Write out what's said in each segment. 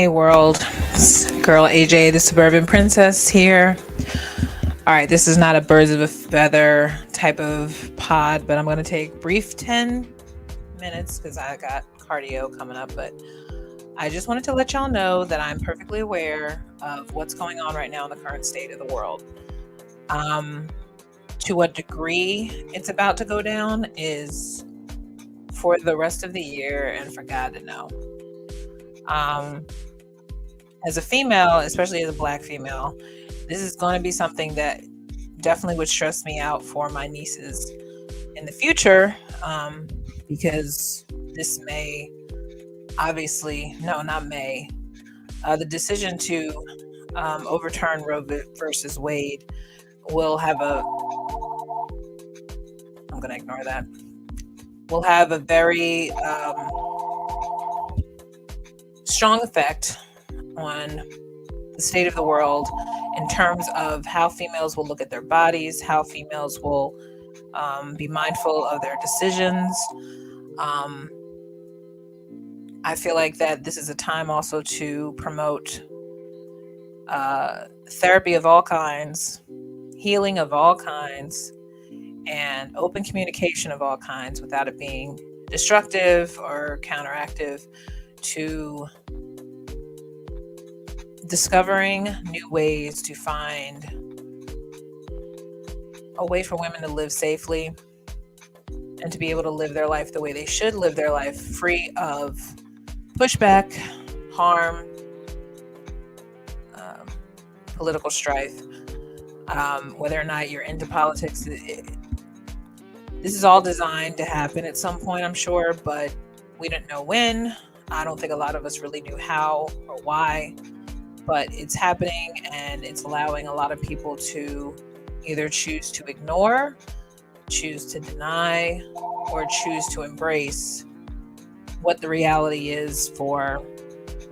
Hey world, it's girl AJ, the Suburban Princess here. All right, this is not a birds of a feather type of pod, but I'm going to take brief 10 minutes because I got cardio coming up. But I just wanted to let y'all know that I'm perfectly aware of what's going on right now in the current state of the world. To what degree it's about to go down is for the rest of the year and for God to know. As a female, especially as a Black female, this is going to be something that definitely would stress me out for my nieces in the future, because this may, obviously, no, not may, the decision to overturn Roe versus Wade will have I'm going to ignore that, will have a very strong effect on the state of the world in terms of how females will look at their bodies, how females will be mindful of their decisions. I feel like that this is a time also to promote therapy of all kinds, healing of all kinds, and open communication of all kinds without it being destructive or counteractive to discovering new ways to find a way for women to live safely and to be able to live their life the way they should live their life, free of pushback, harm, political strife, whether or not you're into politics. This is all designed to happen at some point, I'm sure, but we didn't know when. I don't think a lot of us really knew how or why, but it's happening, and it's allowing a lot of people to either choose to ignore, choose to deny, or choose to embrace what the reality is for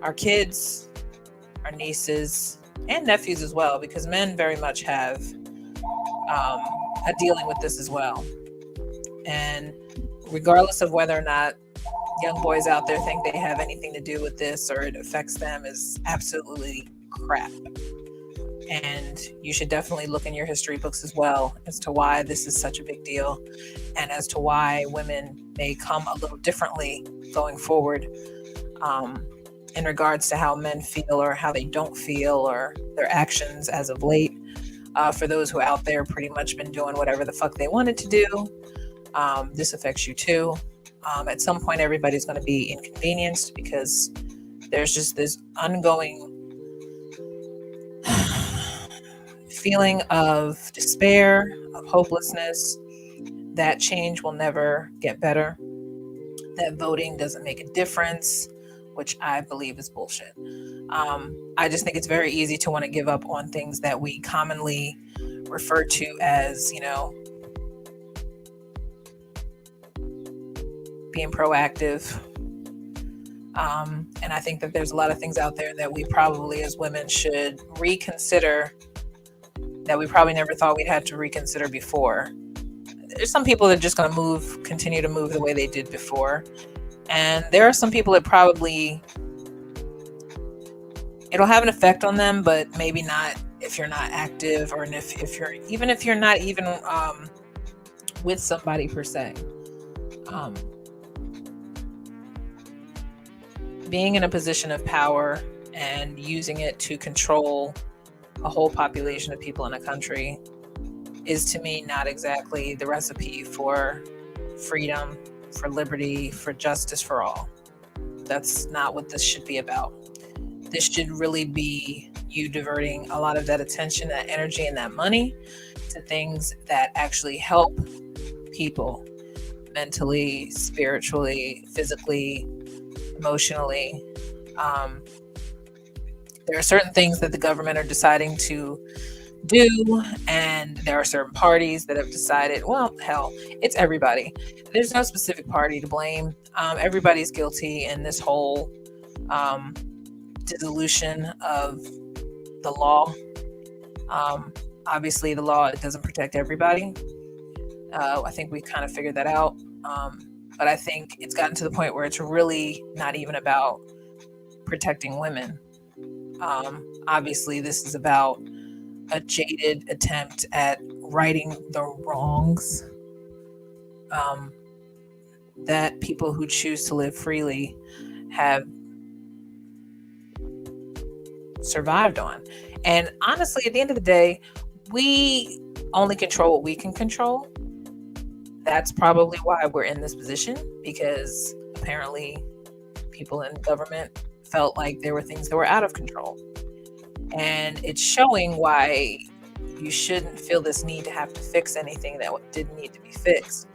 our kids, our nieces, and nephews as well, because men very much have dealing with this as well. And regardless of whether or not young boys out there think they have anything to do with this or it affects them, is absolutely crap. And you should definitely look in your history books as well as to why this is such a big deal, and as to why women may come a little differently going forward, in regards to how men feel or how they don't feel, or their actions as of late. For those who are out there pretty much been doing whatever the fuck they wanted to do, this affects you too. At some point, everybody's going to be inconvenienced because there's just this ongoing feeling of despair, of hopelessness, that change will never get better, that voting doesn't make a difference, which I believe is bullshit. I just think it's very easy to want to give up on things that we commonly refer to as, being proactive. And I think that there's a lot of things out there that we probably as women should reconsider, that we probably never thought we'd had to reconsider before. There's some people that are just going to continue to move the way they did before. And there are some people that probably, it'll have an effect on them, but maybe not if you're not active, or if you're not even with somebody per se. Being in a position of power and using it to control a whole population of people in a country is, to me, not exactly the recipe for freedom, for liberty, for justice for all. That's not what this should be about. This should really be you diverting a lot of that attention, that energy, and that money to things that actually help people mentally, spiritually, physically, emotionally. There are certain things that the government are deciding to do, and there are certain parties that have decided, well, hell, it's everybody. There's no specific party to blame. Everybody's guilty in this whole dissolution of the law. Obviously, the law doesn't protect everybody. I think we kind of figured that out. But I think it's gotten to the point where it's really not even about protecting women. Obviously, this is about a jaded attempt at righting the wrongs that people who choose to live freely have survived on. And honestly, at the end of the day, we only control what we can control. That's probably why we're in this position, because apparently people in government felt like there were things that were out of control. And it's showing why you shouldn't feel this need to have to fix anything that didn't need to be fixed,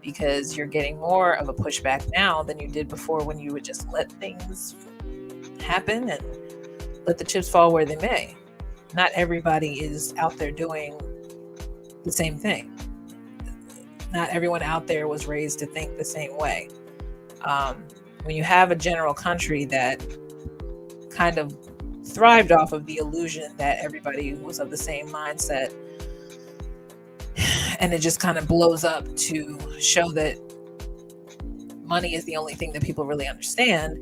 because you're getting more of a pushback now than you did before, when you would just let things happen and let the chips fall where they may. Not everybody is out there doing the same thing. Not everyone out there was raised to think the same way. When you have a general country that kind of thrived off of the illusion that everybody was of the same mindset, and it just kind of blows up to show that money is the only thing that people really understand.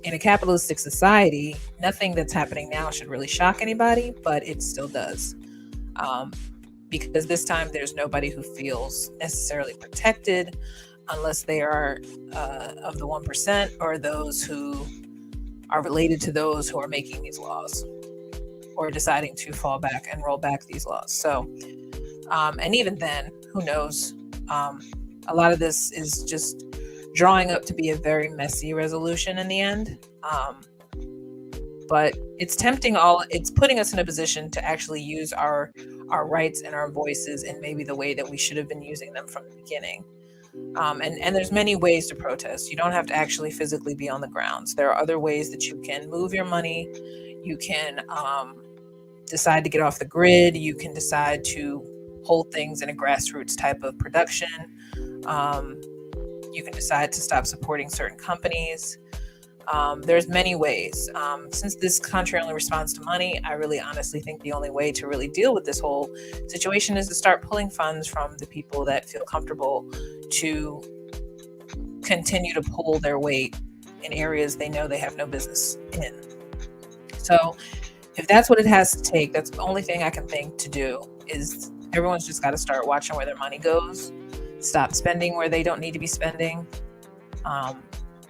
In a capitalistic society, nothing that's happening now should really shock anybody, but it still does. Because this time there's nobody who feels necessarily protected, unless they are of the 1%, or those who are related to those who are making these laws or deciding to fall back and roll back these laws. So, and even then, who knows? A lot of this is just drawing up to be a very messy resolution in the end. But it's tempting it's putting us in a position to actually use our rights and our voices in maybe the way that we should have been using them from the beginning. And there's many ways to protest. You don't have to actually physically be on the grounds. There are other ways that you can move your money. You can decide to get off the grid. You can decide to hold things in a grassroots type of production. You can decide to stop supporting certain companies. There's many ways. Since this country only responds to money, I really honestly think the only way to really deal with this whole situation is to start pulling funds from the people that feel comfortable to continue to pull their weight in areas they know they have no business in. So if that's what it has to take, that's the only thing I can think to do, is everyone's just got to start watching where their money goes, stop spending where they don't need to be spending,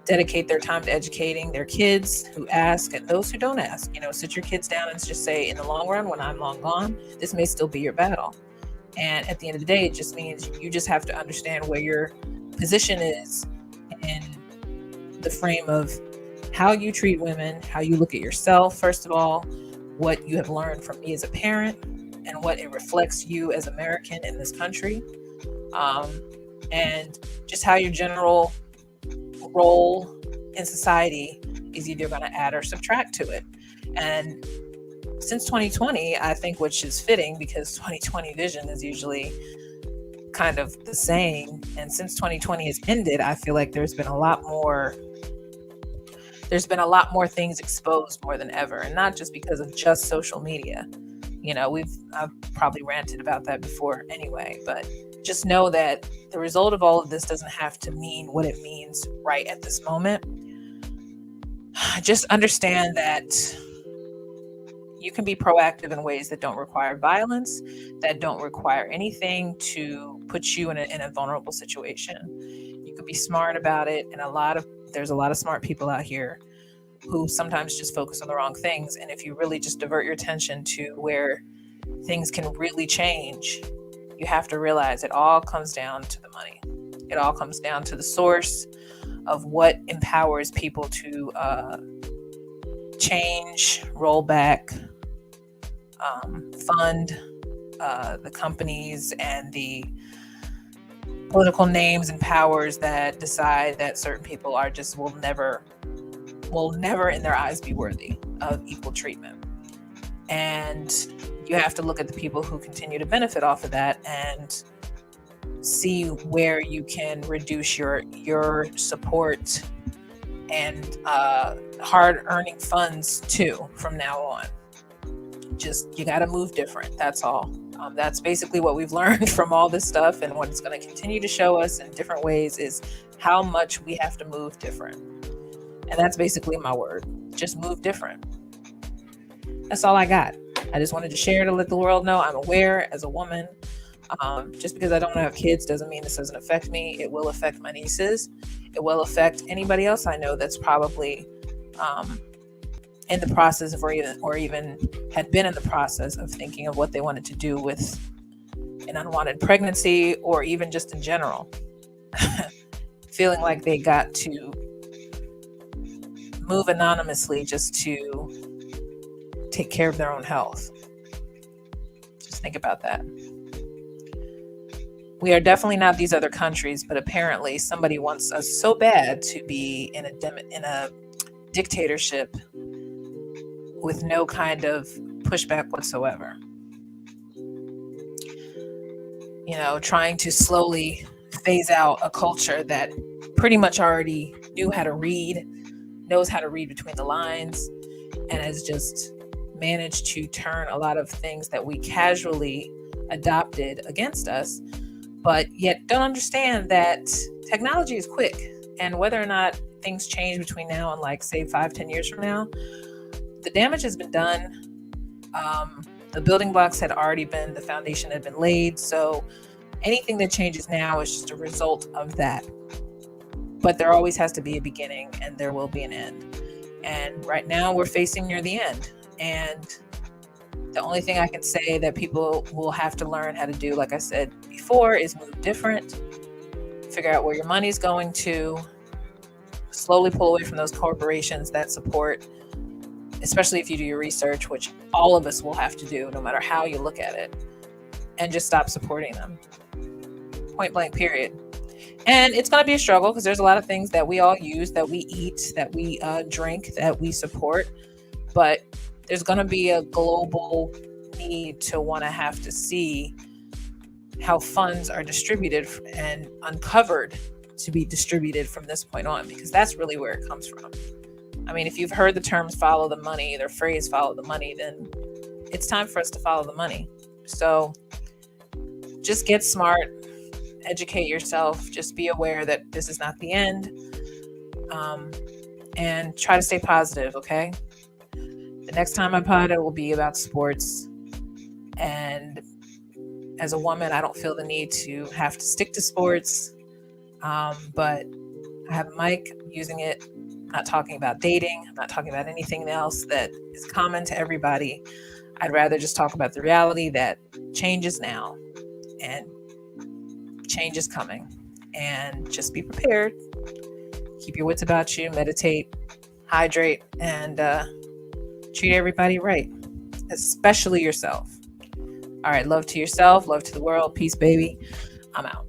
dedicate their time to educating their kids who ask and those who don't ask. Sit your kids down and just say, in the long run, when I'm long gone, this may still be your battle. And at the end of the day, it just means you just have to understand where your position is in the frame of how you treat women, how you look at yourself, first of all, what you have learned from me as a parent, and what it reflects you as American in this country, and just how your general role in society is either going to add or subtract to it. And since 2020, I think, which is fitting because 2020 vision is usually kind of the same. And since 2020 has ended, I feel like there's been a lot more things exposed more than ever. And not just because of just social media. I've probably ranted about that before anyway, but just know that the result of all of this doesn't have to mean what it means right at this moment. Just understand that you can be proactive in ways that don't require violence, that don't require anything to put you in a vulnerable situation. You can be smart about it, and there's a lot of smart people out here who sometimes just focus on the wrong things. And if you really just divert your attention to where things can really change, you have to realize it all comes down to the money. It all comes down to the source of what empowers people to change, roll back, fund the companies and the political names and powers that decide that certain people are just will never in their eyes be worthy of equal treatment. And you have to look at the people who continue to benefit off of that and see where you can reduce your support and hard earning funds too from now on. Just, you got to move different. That's all. That's basically what we've learned from all this stuff, and what it's going to continue to show us in different ways is how much we have to move different. And that's basically my word. Just move different. That's all I got. I just wanted to share to let the world know I'm aware as a woman. Just because I don't have kids doesn't mean this doesn't affect me. It will affect my nieces. It will affect anybody else I know that's probably in the process of, or even had been in the process of thinking of what they wanted to do with an unwanted pregnancy, or even just in general, feeling like they got to move anonymously just to take care of their own health. Just think about that. We are definitely not these other countries, but apparently somebody wants us so bad to be in a dictatorship with no kind of pushback whatsoever. Trying to slowly phase out a culture that pretty much already knew how to read, knows how to read between the lines, and has just managed to turn a lot of things that we casually adopted against us, but yet don't understand that technology is quick, and whether or not things change between now and say 5-10 years from now, the damage has been done. The building blocks had already been, the foundation had been laid, so anything that changes now is just a result of that. But there always has to be a beginning, and there will be an end. And right now we're facing near the end. And the only thing I can say that people will have to learn how to do, like I said before, is move different, figure out where your money's going to, slowly pull away from those corporations that support, especially if you do your research, which all of us will have to do no matter how you look at it, and just stop supporting them. Point blank, period. And it's going to be a struggle because there's a lot of things that we all use, that we eat, that we drink, that we support. But there's going to be a global need to want to have to see how funds are distributed and uncovered to be distributed from this point on, because that's really where it comes from. I mean, if you've heard the terms follow the money, the phrase follow the money, then it's time for us to follow the money. So just get smart, educate yourself, just be aware that this is not the end, and try to stay positive, okay? The next time I pod, it will be about sports. And as a woman, I don't feel the need to have to stick to sports, but I have a mic, I'm using it. I'm not talking about dating. I'm not talking about anything else that is common to everybody. I'd rather just talk about the reality that change is now and change is coming. And just be prepared. Keep your wits about you, meditate, hydrate, and treat everybody right, especially yourself. All right, love to yourself, love to the world. Peace, baby. I'm out.